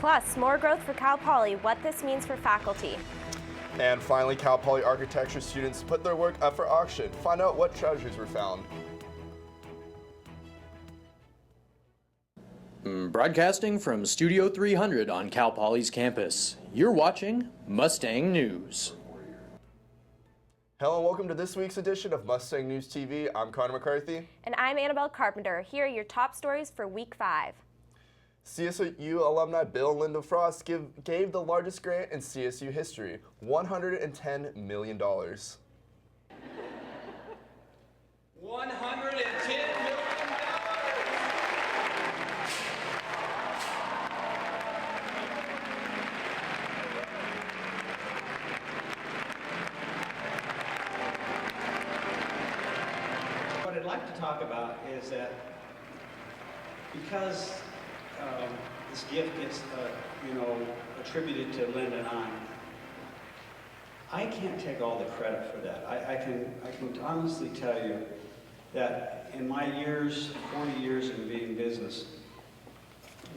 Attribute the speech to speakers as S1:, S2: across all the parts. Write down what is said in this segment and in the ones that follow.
S1: Plus, more growth for Cal Poly, what this means for faculty.
S2: And finally, Cal Poly architecture students put their work up for auction. Find out what treasures were found.
S3: Broadcasting from Studio 300 on Cal Poly's campus, you're watching Mustang News.
S2: Hello and welcome to this week's edition of Mustang News TV. I'm McCarthy.
S1: And I'm Anabelle Carpenter. Here are your top stories for Week 5.
S2: CSU alumni Bill and Linda Frost gave the largest grant in CSU history, $110 million. $110 million!
S4: What I'd like to talk about is that because this gift gets, attributed to Linda and I can't take all the credit for that. I can honestly tell you that in my years, 40 years in being business,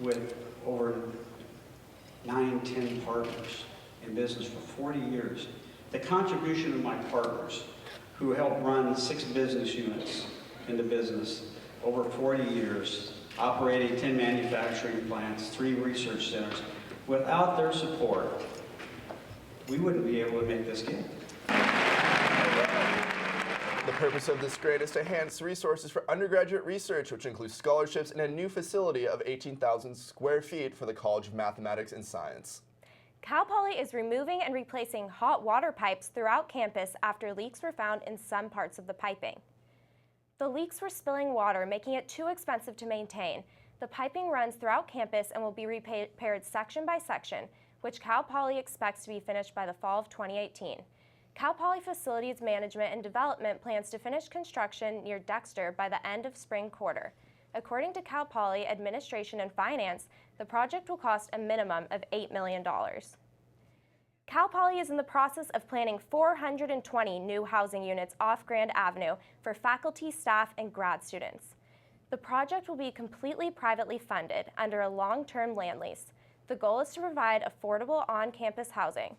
S4: with over 9, 10 partners in business for 40 years, the contribution of my partners who helped run 6 business units into business over 40 years, operating 10 manufacturing plants, 3 research centers. Without their support, we wouldn't be able to make this gift.
S2: The purpose of this grant is to enhance resources for undergraduate research, which includes scholarships and a new facility of 18,000 square feet for the College of Mathematics and Science.
S1: Cal Poly is removing and replacing hot water pipes throughout campus after leaks were found in some parts of the piping. The leaks were spilling water, making it too expensive to maintain. The piping runs throughout campus and will be repaired section by section, which Cal Poly expects to be finished by the fall of 2018. Cal Poly Facilities Management and Development plans to finish construction near Dexter by the end of spring quarter. According to Cal Poly Administration and Finance, the project will cost a minimum of $8 million. Cal Poly is in the process of planning 420 new housing units off Grand Avenue for faculty, staff, and grad students. The project will be completely privately funded under a long-term land lease. The goal is to provide affordable on-campus housing.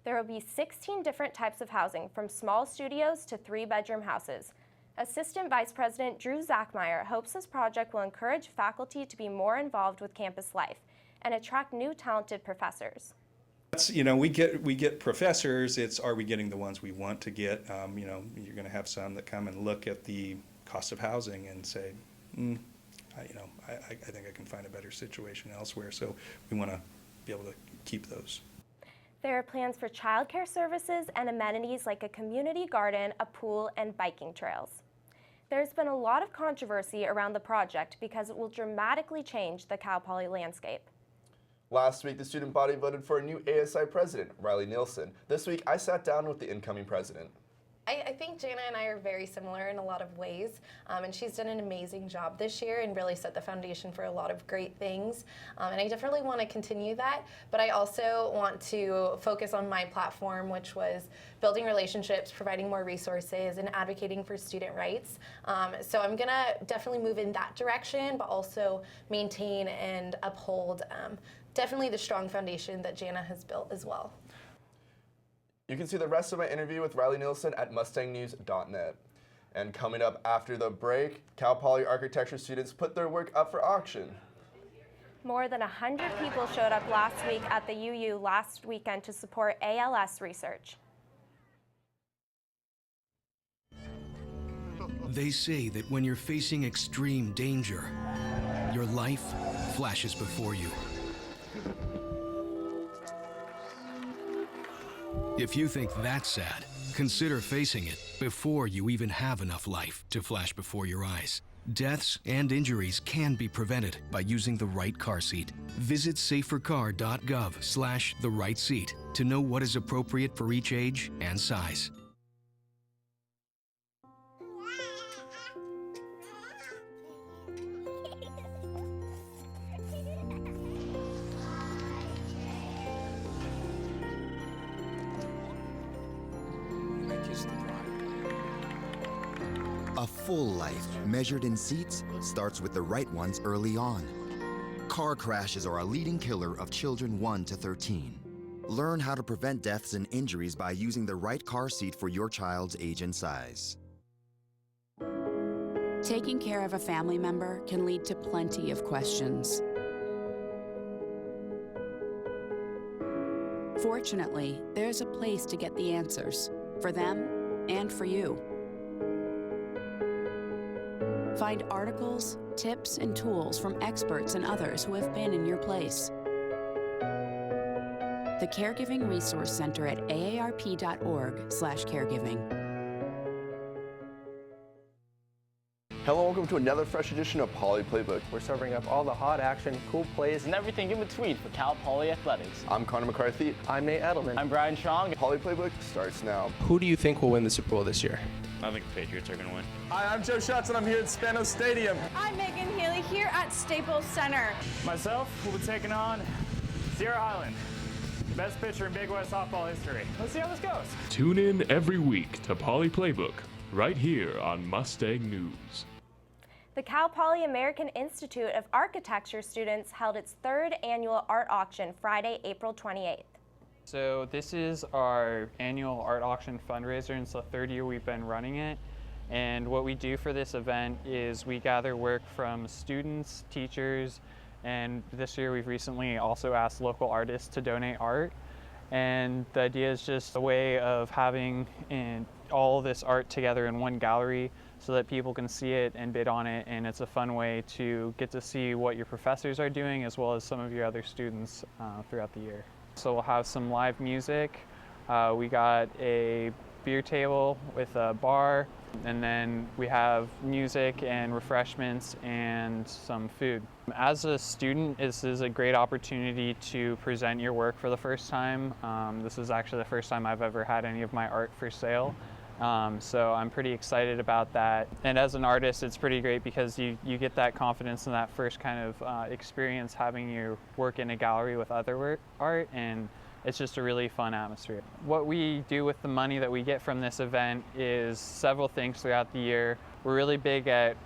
S1: There will be 16 different types of housing, from small studios to 3-bedroom houses. Assistant Vice President Drew Zachmeyer hopes this project will encourage faculty to be more involved with campus life and attract new talented professors.
S5: We get professors. It's, are we getting the ones we want to get? You're going to have some that come and look at the cost of housing and say, I think I can find a better situation elsewhere. So we want to be able to keep those.
S1: There are plans for childcare services and amenities like a community garden, a pool, and biking trails. There's been a lot of controversy around the project because it will dramatically change the Cal Poly landscape.
S2: Last week, the student body voted for a new ASI president, Riley Nielsen. This week, I sat down with the incoming president.
S6: I think Jana and I are very similar in a lot of ways, and she's done an amazing job this year and really set the foundation for a lot of great things, and I definitely want to continue that, but I also want to focus on my platform, which was building relationships, providing more resources, and advocating for student rights. So I'm going to definitely move in that direction, but also maintain and uphold definitely the strong foundation that Jana has built as well.
S2: You can see the rest of my interview with Riley Nielsen at mustangnews.net. And coming up after the break, Cal Poly architecture students put their work up for auction.
S1: More than 100 people showed up last week at the UU last weekend to support ALS research.
S7: They say that when you're facing extreme danger, your life flashes before you. If you think that's sad, consider facing it before you even have enough life to flash before your eyes. Deaths and injuries can be prevented by using the right car seat. Visit safercar.gov/the-right-seat to know what is appropriate for each age and size.
S8: A full life measured in seats starts with the right ones early on. Car crashes are a leading killer of children 1 to 13. Learn how to prevent deaths and injuries by using the right car seat for your child's age and size.
S9: Taking care of a family member can lead to plenty of questions. Fortunately, there's a place to get the answers, for them and for you. Find articles, tips, and tools from experts and others who have been in your place. The Caregiving Resource Center at aarp.org/caregiving.
S2: Hello, welcome to another fresh edition of Poly Playbook.
S10: We're serving up all the hot action, cool plays,
S11: and everything in between for Cal Poly Athletics.
S2: I'm Connor McCarthy.
S10: I'm Nate Edelman.
S11: I'm Brian Strong.
S2: Poly Playbook starts now.
S12: Who do you think will win the Super Bowl this year?
S13: I think the Patriots are going to win.
S14: Hi, I'm Joe Schatz, and I'm here at Spanos Stadium.
S15: I'm Megan Healy here at Staples Center.
S16: Myself will be taking on Sierra Highland, best pitcher in Big West softball history. Let's see how this goes.
S17: Tune in every week to Poly Playbook, right here on Mustang News.
S1: The Cal Poly American Institute of Architecture students held its 3rd annual art auction Friday, April 28th.
S18: So this is our annual art auction fundraiser, and it's the 3rd year we've been running it. And what we do for this event is we gather work from students, teachers, and this year we've recently also asked local artists to donate art. And the idea is just a way of having all this art together in one gallery so that people can see it and bid on it, and it's a fun way to get to see what your professors are doing as well as some of your other students throughout the year. So we'll have some live music. We got a beer table with a bar, and then we have music and refreshments and some food. As a student, this is a great opportunity to present your work for the first time. This is actually the first time I've ever had any of my art for sale. So I'm pretty excited about that. And as an artist, it's pretty great because you get that confidence and that first kind of experience having your work in a gallery with other art, and it's just a really fun atmosphere. What we do with the money that we get from this event is several things throughout the year. We're really big at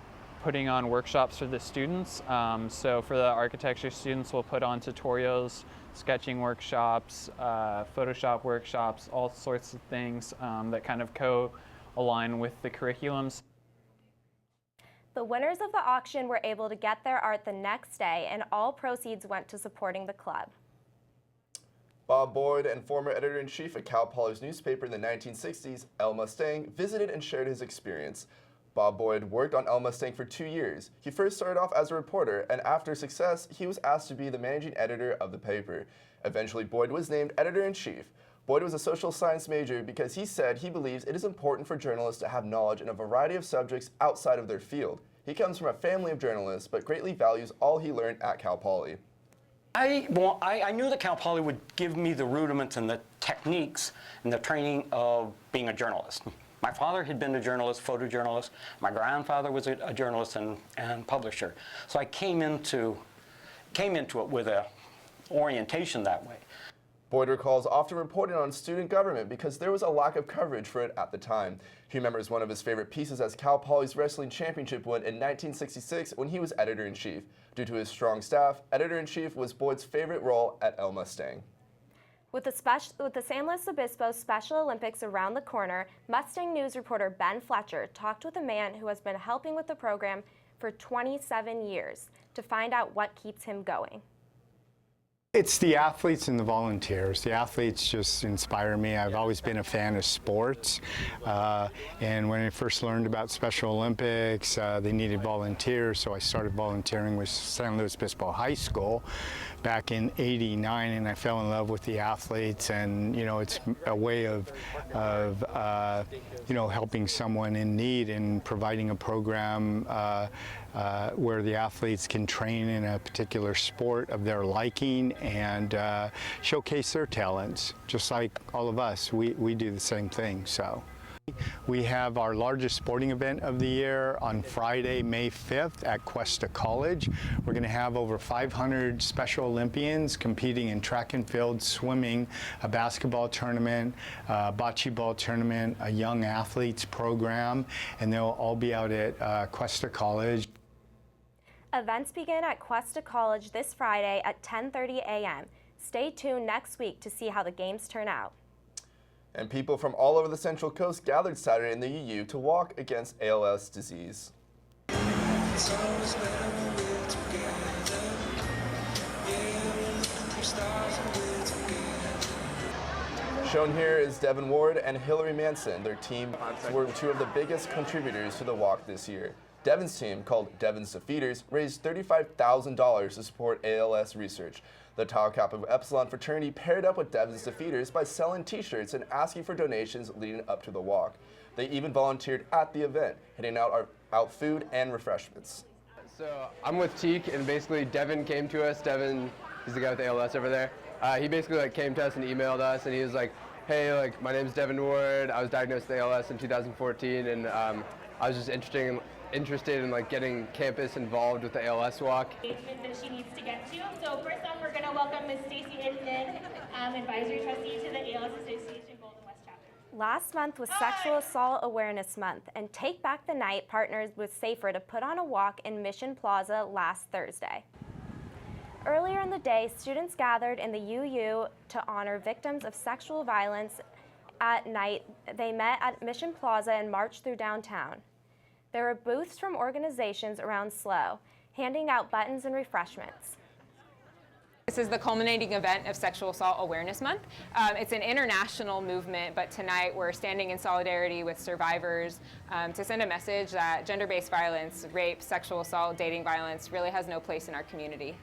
S18: putting on workshops for the students. So for the architecture students, we'll put on tutorials, sketching workshops, Photoshop workshops, all sorts of things that kind of co-align with the curriculums.
S1: The winners of the auction were able to get their art the next day, and all proceeds went to supporting the club.
S2: Bob Boyd, and former editor-in-chief at Cal Poly's newspaper in the 1960s, El Mustang, visited and shared his experience. Bob Boyd worked on El Mustang for 2 years. He first started off as a reporter, and after success, he was asked to be the managing editor of the paper. Eventually, Boyd was named editor-in-chief. Boyd was a social science major because he said he believes it is important for journalists to have knowledge in a variety of subjects outside of their field. He comes from a family of journalists, but greatly values all he learned at Cal Poly.
S19: I knew that Cal Poly would give me the rudiments and the techniques and the training of being a journalist. My father had been a journalist, photojournalist. My grandfather was a journalist and publisher. So I came into it with an orientation that way.
S2: Boyd recalls often reporting on student government because there was a lack of coverage for it at the time. He remembers one of his favorite pieces as Cal Poly's wrestling championship win in 1966 when he was editor-in-chief. Due to his strong staff, editor-in-chief was Boyd's favorite role at El Mustang.
S1: With the San Luis Obispo Special Olympics around the corner, Mustang News reporter Ben Fletcher talked with a man who has been helping with the program for 27 years to find out what keeps him going.
S20: It's the athletes and the volunteers. The athletes just inspire me. I've always been a fan of sports. And when I first learned about Special Olympics, they needed volunteers, so I started volunteering with San Luis Obispo High School back in '89, and I fell in love with the athletes. And you know, it's a way of you know, helping someone in need and providing a program where the athletes can train in a particular sport of their liking and showcase their talents, just like all of us. We do the same thing. So we have our largest sporting event of the year on Friday, May 5th at Cuesta College. We're going to have over 500 Special Olympians competing in track and field, swimming, a basketball tournament, bocce ball tournament, a young athletes program, and they'll all be out at Cuesta College.
S1: Events begin at Cuesta College this Friday at 10:30 a.m. Stay tuned next week to see how the games turn out.
S2: And people from all over the Central Coast gathered Saturday in the UU to walk against ALS disease. Shown here is Devin Ward and Hillary Manson. Their team were two of the biggest contributors to the walk this year. Devin's team, called Devin's Defeaters, raised $35,000 to support ALS research. The Tau Kappa Epsilon fraternity paired up with Devin's Defeaters by selling t-shirts and asking for donations leading up to the walk. They even volunteered at the event, handing out food and refreshments.
S12: So I'm with Teak, and basically Devin came to us. Devin, he's the guy with the ALS over there. He basically came to us and emailed us, and he was like, hey, my name's Devin Ward. I was diagnosed with ALS in 2014, and I was just interested in getting campus involved with the ALS walk.
S13: Engagement that she needs to get to. So first off, we're going to welcome Ms. Stacy Hinton, Advisory Trustee to the ALS Association Golden West Chapter.
S1: Last month was Sexual Assault Awareness Month, and Take Back the Night partnered with Safer to put on a walk in Mission Plaza last Thursday. Earlier in the day, students gathered in the UU to honor victims of sexual violence. At night, they met at Mission Plaza and marched through downtown. There were booths from organizations around SLO, handing out buttons and refreshments.
S21: This is the culminating event of Sexual Assault Awareness Month. It's an international movement, but tonight we're standing in solidarity with survivors to send a message that gender-based violence, rape, sexual assault, dating violence really has no place in our community.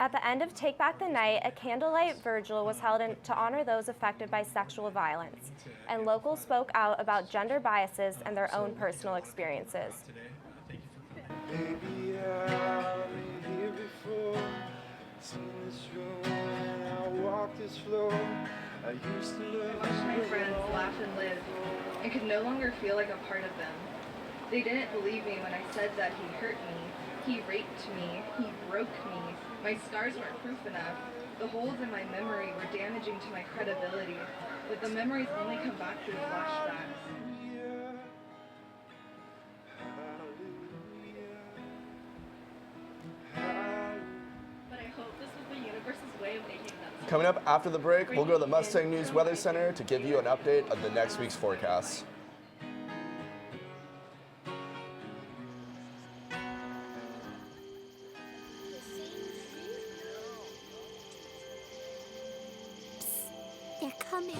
S1: At the end of Take Back the Night, a candlelight vigil was held to honor those affected by sexual violence, and locals spoke out about gender biases and their own personal experiences.
S22: Baby, I've been here before, seen this room when I walked this floor. I used to love
S23: I watched my friends laugh and live, and could no longer feel like a part of them. They didn't believe me when I said that he hurt me. He raped me, he broke me, my scars weren't proof enough. The holes in my memory were damaging to my credibility, but the memories only come back through flashbacks. But I hope this was the universe's way of making them.
S2: Coming up after the break, we'll go to the Mustang News Weather Center to give you an update of the next week's forecast.
S24: They're coming.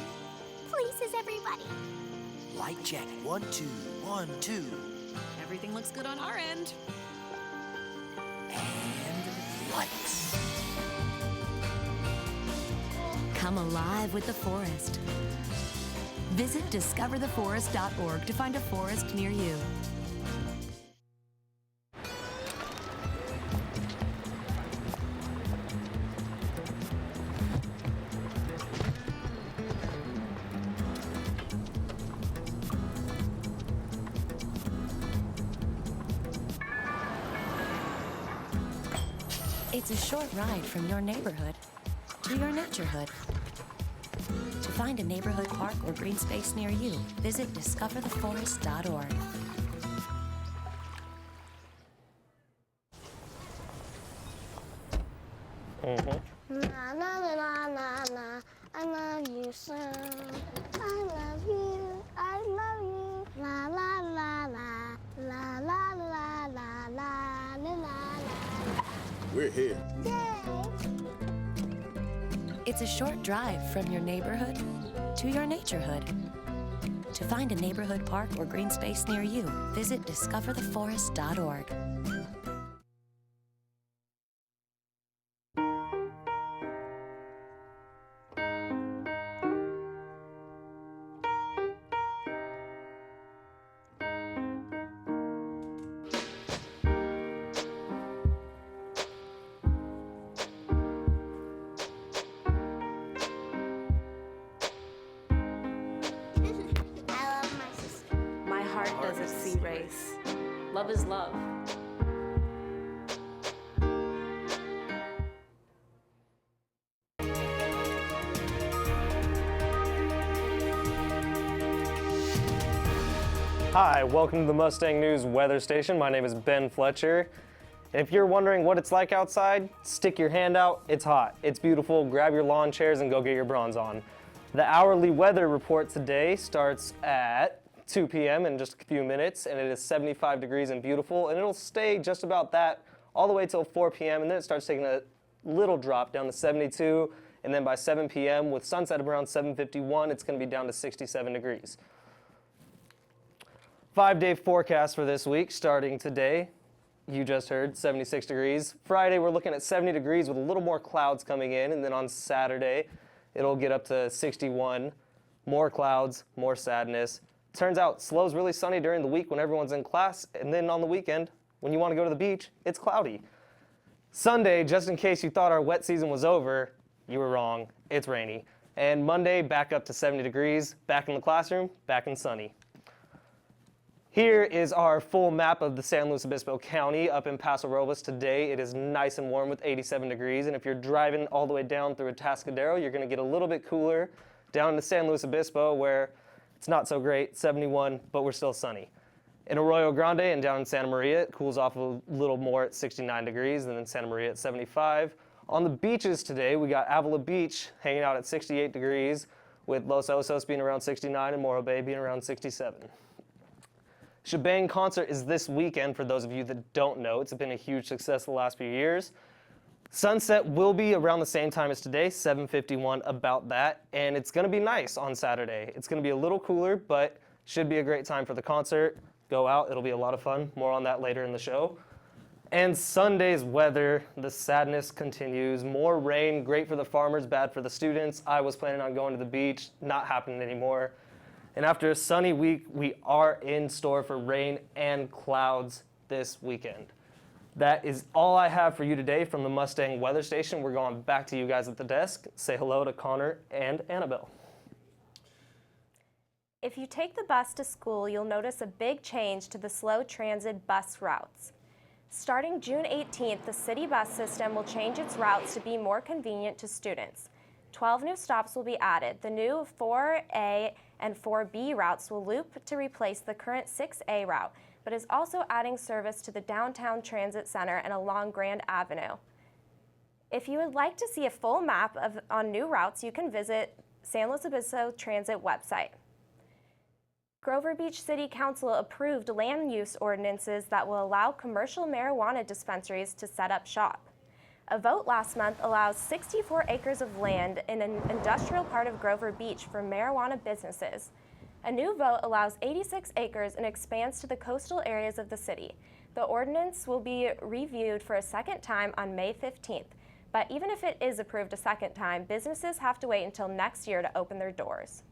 S24: Places, everybody.
S25: Light check. 1, 2, 1, 2.
S26: Everything looks good on our end.
S25: And lights.
S27: Come alive with the forest. Visit discovertheforest.org to find a forest near you. It's a short ride from your neighborhood to your naturehood. To find a neighborhood park or green space near you, visit discovertheforest.org.
S24: Na na na na na na. I love you so. I love you. I love you. La la la la. La la la la la la la.
S25: We're here.
S27: It's a short drive from your neighborhood to your naturehood. To find a neighborhood park or green space near you, visit discovertheforest.org.
S26: Doesn't see race. Love is love.
S3: Hi, welcome to the Mustang News weather station. My name is Ben Fletcher. And if you're wondering what it's like outside, stick your hand out. It's hot. It's beautiful. Grab your lawn chairs and go get your bronze on. The hourly weather report today starts at 2 p.m. in just a few minutes, and it is 75 degrees and beautiful, and it'll stay just about that all the way till 4 p.m., and then it starts taking a little drop down to 72, and then by 7 p.m. with sunset around 7:51, it's going to be down to 67 degrees. 5-day forecast for this week starting today. You just heard 76 degrees. Friday, we're looking at 70 degrees with a little more clouds coming in, and then on Saturday, it'll get up to 61. More clouds, more sadness. Turns out SLO's really sunny during the week when everyone's in class, and then on the weekend, when you want to go to the beach, it's cloudy. Sunday, just in case you thought our wet season was over, you were wrong. It's rainy. And Monday, back up to 70 degrees, back in the classroom, back in sunny. Here is our full map of the San Luis Obispo County up in Paso Robles today. It is nice and warm with 87 degrees, and if you're driving all the way down through Atascadero, you're going to get a little bit cooler down to San Luis Obispo, where it's not so great, 71, but we're still sunny. In Arroyo Grande and down in Santa Maria, it cools off a little more at 69 degrees, and then Santa Maria at 75. On the beaches today, we got Avila Beach hanging out at 68 degrees, with Los Osos being around 69 and Morro Bay being around 67. Shebang concert is this weekend for those of you that don't know. It's been a huge success the last few years. Sunset will be around the same time as today, 7:51, about that, and it's going to be nice on Saturday. It's going to be a little cooler, but should be a great time for the concert. Go out, it'll be a lot of fun. More on that later in the show. And Sunday's weather, the sadness continues. More rain, great for the farmers, bad for the students. I was planning on going to the beach, not happening anymore. And after a sunny week, we are in store for rain and clouds this weekend. That is all I have for you today from the Mustang Weather Station. We're going back to you guys at the desk. Say hello to Connor and Annabelle.
S1: If you take the bus to school, you'll notice a big change to the SLO transit bus routes. Starting June 18th, the city bus system will change its routes to be more convenient to students. 12 new stops will be added. The new 4A and 4B routes will loop to replace the current 6A route, but is also adding service to the downtown transit center and along Grand Avenue. If you would like to see a full map on new routes, you can visit San Luis Obispo Transit website. Grover Beach City Council approved land use ordinances that will allow commercial marijuana dispensaries to set up shop. A vote last month allows 64 acres of land in an industrial part of Grover Beach for marijuana businesses. A new vote allows 86 acres and expands to the coastal areas of the city. The ordinance will be reviewed for a second time on May 15th. But even if it is approved a second time, businesses have to wait until next year to open their doors.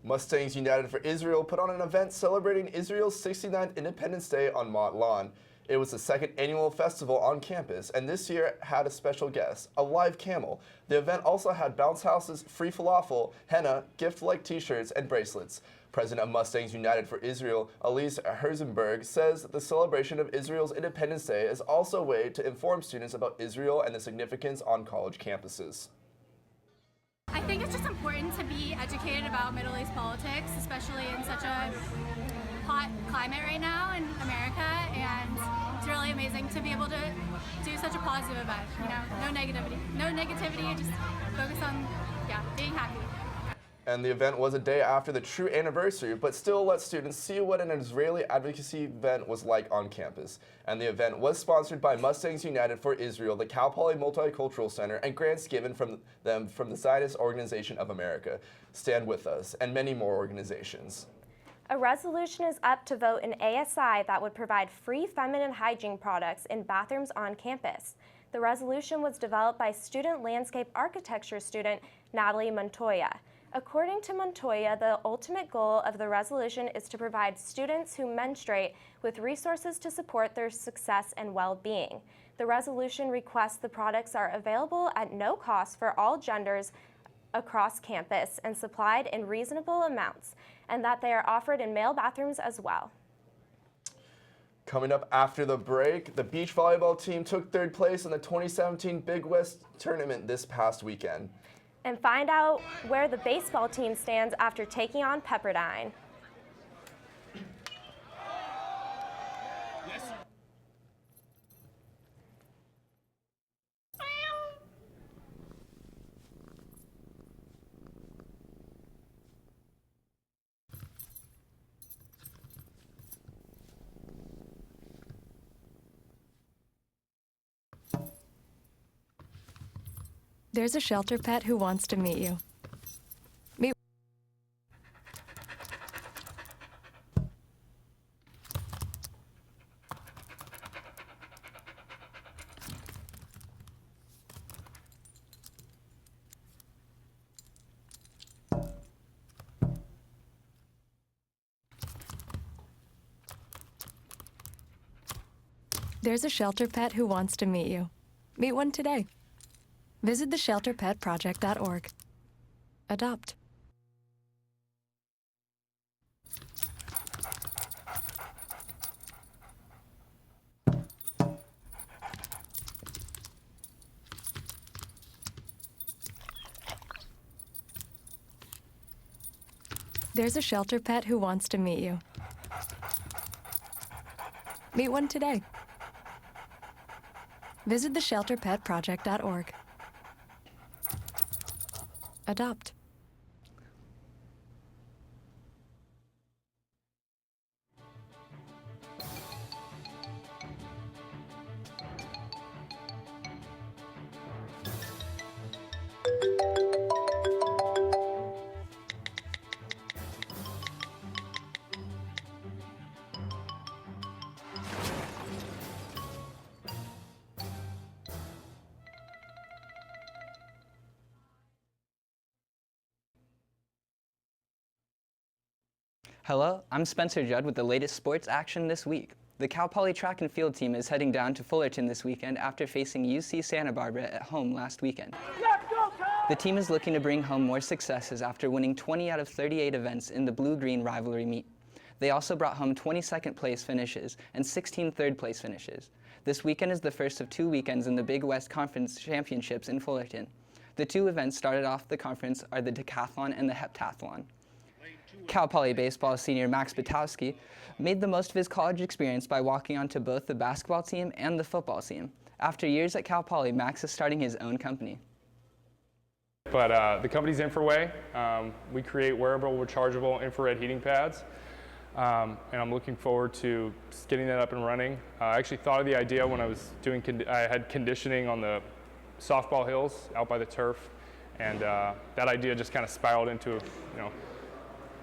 S2: Mustangs United for Israel put on an event celebrating Israel's 69th Independence Day on Mont Lawn. It was the second annual festival on campus, and this year had a special guest, a live camel. The event also had bounce houses, free falafel, henna, gift-like t-shirts, and bracelets. President of Mustangs United for Israel, Elise Herzenberg, says the celebration of Israel's Independence Day is also a way to inform students about Israel and the significance on college campuses.
S4: I think it's just important to be educated about Middle East politics, especially in such a hot climate right now in America, and it's really amazing to be able to do such a positive event. You know, no negativity, just focus on, being happy.
S2: And the event was a day after the true anniversary, but still let students see what an Israeli advocacy event was like on campus. And the event was sponsored by Mustangs United for Israel, the Cal Poly Multicultural Center, and grants given from the Zionist Organization of America, Stand With Us, and many more organizations.
S1: A resolution is up to vote in ASI that would provide free feminine hygiene products in bathrooms on campus. The resolution was developed by student landscape architecture student Natalie Montoya. According to Montoya, the ultimate goal of the resolution is to provide students who menstruate with resources to support their success and well-being. The resolution requests the products are available at no cost for all genders across campus and supplied in reasonable amounts, and that they are offered in male bathrooms as well.
S2: Coming up after the break, the beach volleyball team took third place in the 2017 Big West tournament this past weekend.
S1: And find out where the baseball team stands after taking on Pepperdine.
S5: There's a shelter pet who wants to meet you. Meet There's a shelter pet who wants to meet you. Meet one today. Visit theshelterpetproject.org. Adopt. There's a shelter pet who wants to meet you. Meet one today. Visit theshelterpetproject.org. Adopt.
S6: Hello, I'm Spencer Judd with the latest sports action this week. The Cal Poly track and field team is heading down to Fullerton this weekend after facing UC Santa Barbara at home last weekend. The team is looking to bring home more successes after winning 20 out of 38 events in the blue-green rivalry meet. They also brought home 20 second-place finishes and 16 third-place finishes. This weekend is the first of 2 weekends in the Big West Conference Championships in Fullerton. The 2 events started off the conference are the decathlon and the heptathlon. Cal Poly baseball senior Max Batowski made the most of his college experience by walking onto both the basketball team and the football team. After years at Cal Poly, Max is starting his own company.
S16: But the company's Infraway. We create wearable, rechargeable infrared heating pads. And I'm looking forward to getting that up and running. I actually thought of the idea when I was doing, I had conditioning on the softball hills out by the turf. And that idea just kind of spiraled into,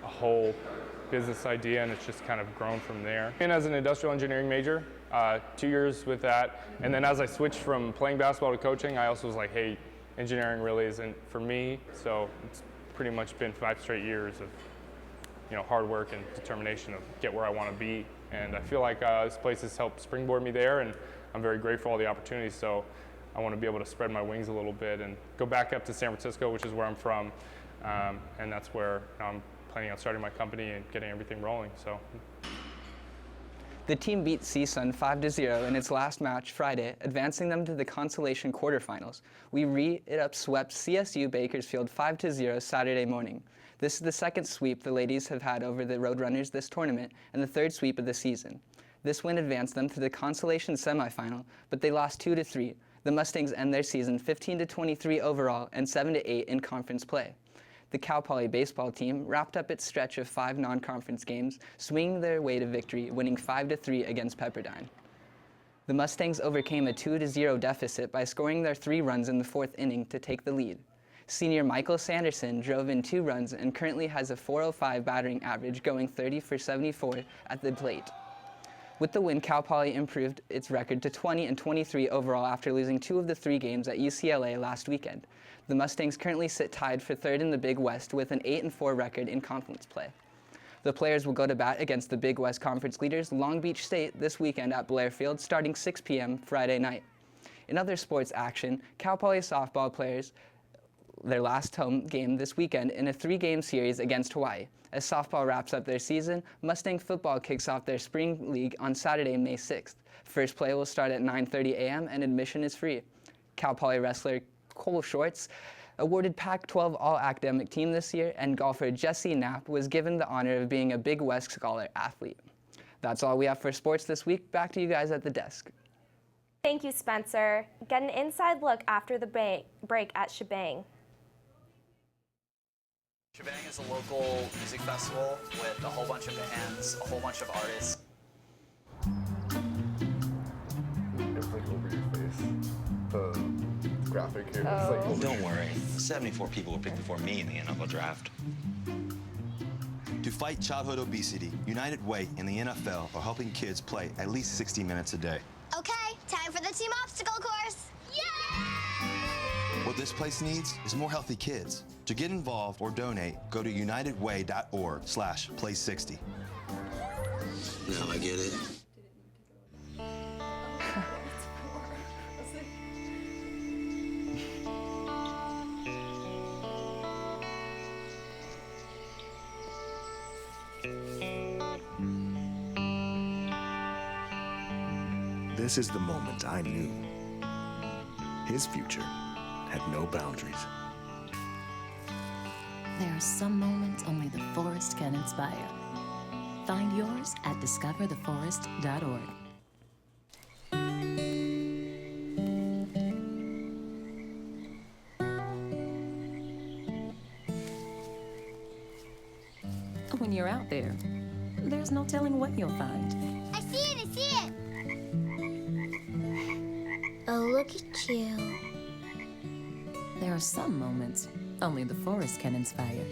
S16: a whole business idea, and it's just kind of grown from there. And as an industrial engineering major, 2 years with that, and then as I switched from playing basketball to coaching, I also was like, hey, engineering really isn't for me, so it's pretty much been 5 straight years of hard work and determination to get where I want to be, and I feel like this place has helped springboard me there, and I'm very grateful for all the opportunities, so I want to be able to spread my wings a little bit and go back up to San Francisco, which is where I'm from, and that's where I'm planning on starting my company and getting everything rolling. So,
S6: the team beat CSUN 5-0 in its last match Friday, advancing them to the consolation quarterfinals. We swept CSU Bakersfield 5-0 Saturday morning. This is the second sweep the ladies have had over the Roadrunners this tournament and the third sweep of the season. This win advanced them to the consolation semifinal, but they lost 2-3. The Mustangs end their season 15-23 overall and 7-8 in conference play. The Cal Poly baseball team wrapped up its stretch of 5 non-conference games, swinging their way to victory, winning 5-3 against Pepperdine. The Mustangs overcame a 2-0 deficit by scoring their 3 runs in the 4th inning to take the lead. Senior Michael Sanderson drove in 2 runs and currently has a .405 battering average, going 30 for 74 at the plate. With the win, Cal Poly improved its record to 20-23 overall after losing 2 of the 3 games at UCLA last weekend. The Mustangs currently sit tied for 3rd in the Big West with an 8-4 record in conference play. The players will go to bat against the Big West Conference leaders Long Beach State this weekend at Blair Field starting 6 p.m. Friday night. In other sports action, Cal Poly softball players their last home game this weekend in a 3-game series against Hawaii. As softball wraps up their season, Mustang football kicks off their spring league on Saturday, May 6th. First play will start at 9:30 a.m. and admission is free. Cal Poly wrestler Cole Shorts awarded Pac-12 All-Academic Team this year, and golfer Jesse Knapp was given the honor of being a Big West Scholar athlete. That's all we have for sports this week. Back to you guys at the desk.
S1: Thank you, Spencer. Get an inside look after the break at Shebang.
S7: Shebang is a local music festival with a whole bunch of bands, a whole bunch of artists.
S2: It's like over your face. graphic here. It's like over
S8: Don't worry, 74 people were picked before me in the NFL draft.
S9: To fight childhood obesity, United Way and the NFL are helping kids play at least 60 minutes a day.
S24: Okay, time for the team obstacle course.
S9: What this place needs is more healthy kids. To get involved or donate, go to unitedway.org/play60.
S8: Now I get it.
S10: This is the moment I knew his future had no boundaries.
S27: There are some moments only the forest can inspire. Find yours at discovertheforest.org. When you're out there, there's no telling what you'll find.
S24: I see it, I see it. Oh, look at you.
S27: There are some moments only the forest can inspire.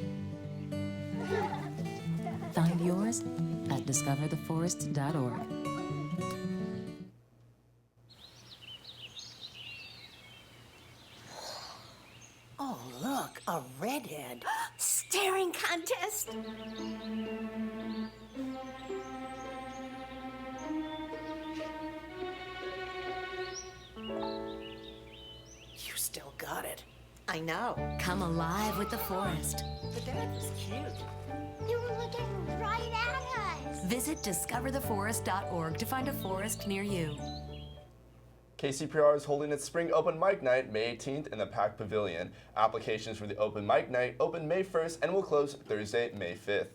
S27: Find yours at discovertheforest.org.
S11: Oh, look, a redhead. Staring contest. You still got it. I know.
S27: Come alive with the forest.
S11: The dad was cute.
S24: They were looking right at us.
S27: Visit discovertheforest.org to find a forest near you.
S2: KCPR is holding its Spring Open Mic Night May 18th in the Pack Pavilion. Applications for the Open Mic Night open May 1st and will close Thursday, May 5th.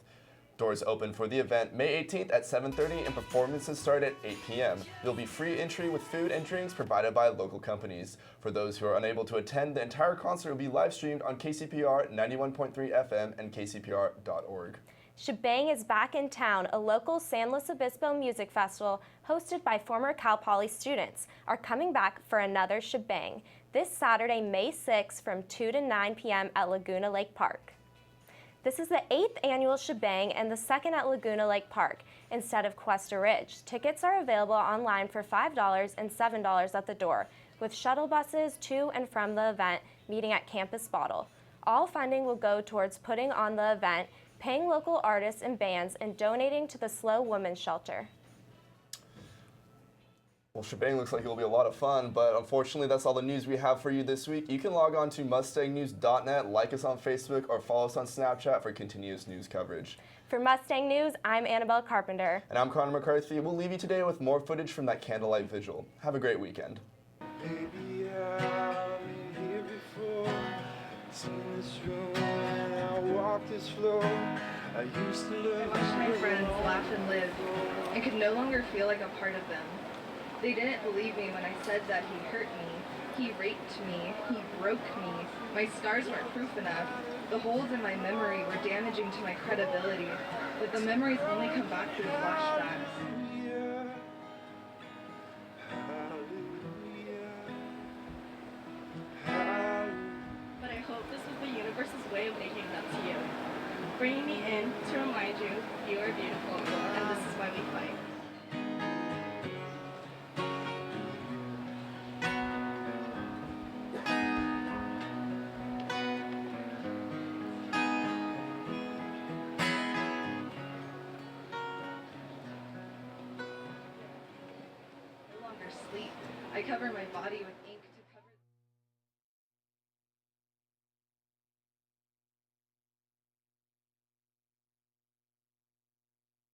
S2: Doors open for the event May 18th at 7:30 and performances start at 8 p.m. There'll be free entry with food and drinks provided by local companies. For those who are unable to attend, the entire concert will be live streamed on KCPR 91.3 FM and kcpr.org.
S1: Shebang is back in town. A local San Luis Obispo music festival hosted by former Cal Poly students are coming back for another Shebang this Saturday, May 6th from 2 to 9 p.m. at Laguna Lake Park. This is the 8th annual Shebang and the second at Laguna Lake Park instead of Cuesta Ridge. Tickets are available online for $5 and $7 at the door, with shuttle buses to and from the event meeting at Campus Bottle. All funding will go towards putting on the event, paying local artists and bands, and donating to the Slow Women's Shelter.
S2: Well, Shebang looks like it'll be a lot of fun, but unfortunately that's all the news we have for you this week. You can log on to mustangnews.net, like us on Facebook, or follow us on Snapchat for continuous news coverage.
S1: For Mustang News, I'm Anabelle Carpenter.
S2: And I'm Connor McCarthy. We'll leave you today with more footage from that candlelight vigil. Have a great weekend.
S22: Baby, I've been here before. Seen this room and I walked this floor. I used to love
S23: I watched my friends laugh and live and could no longer feel like a part of them. They didn't believe me when I said that he hurt me. He raped me. He broke me. My scars weren't proof enough. The holes in my memory were damaging to my credibility, but the memories only come back through flashbacks.
S13: But I hope this was the universe's way of making it up to you, bringing me in to remind you you are beautiful, and this is why we fight.
S23: Sleep. I cover my body with ink.